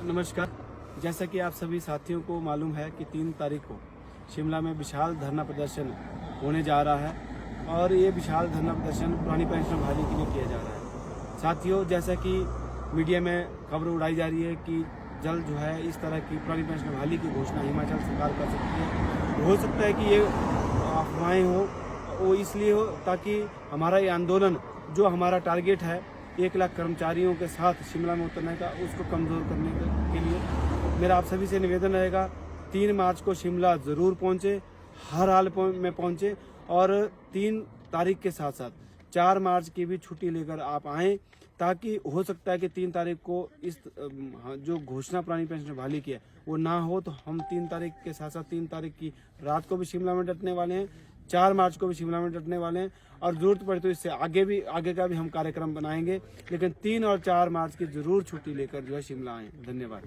नमस्कार। जैसा कि आप सभी साथियों को मालूम है कि 3 तारीख को शिमला में विशाल धरना प्रदर्शन होने जा रहा है और ये विशाल धरना प्रदर्शन पुरानी पेंशन बहाली के लिए किया जा रहा है। साथियों, जैसा कि मीडिया में खबर उड़ाई जा रही है कि जल्द जो है इस तरह की पुरानी पेंशन बहाली की घोषणा हिमाचल सरकार कर सकती है। हो सकता है कि ये अफवाहें हो, वो इसलिए हो ताकि हमारा ये आंदोलन, जो हमारा टारगेट है 1 लाख कर्मचारियों के साथ शिमला में उतरने का, उसको कमज़ोर करने के लिए मेरा आप सभी से निवेदन रहेगा 3 मार्च को शिमला ज़रूर पहुँचे, हर हाल में पहुँचे और 3 तारीख के साथ साथ 4 मार्च की भी छुट्टी लेकर आप आएँ, ताकि हो सकता है कि 3 तारीख को इस जो घोषणा पुरानी पेंशन बहाली की है वो ना हो, तो हम 3 तारीख के साथ साथ 3 तारीख की रात को भी शिमला में डटने वाले हैं, 4 मार्च को भी शिमला में डटने वाले हैं और जरूरत पड़े तो इससे आगे का भी हम कार्यक्रम बनाएंगे, लेकिन 3 और 4 मार्च की जरूर छुट्टी लेकर जो है शिमला आएँ। धन्यवाद।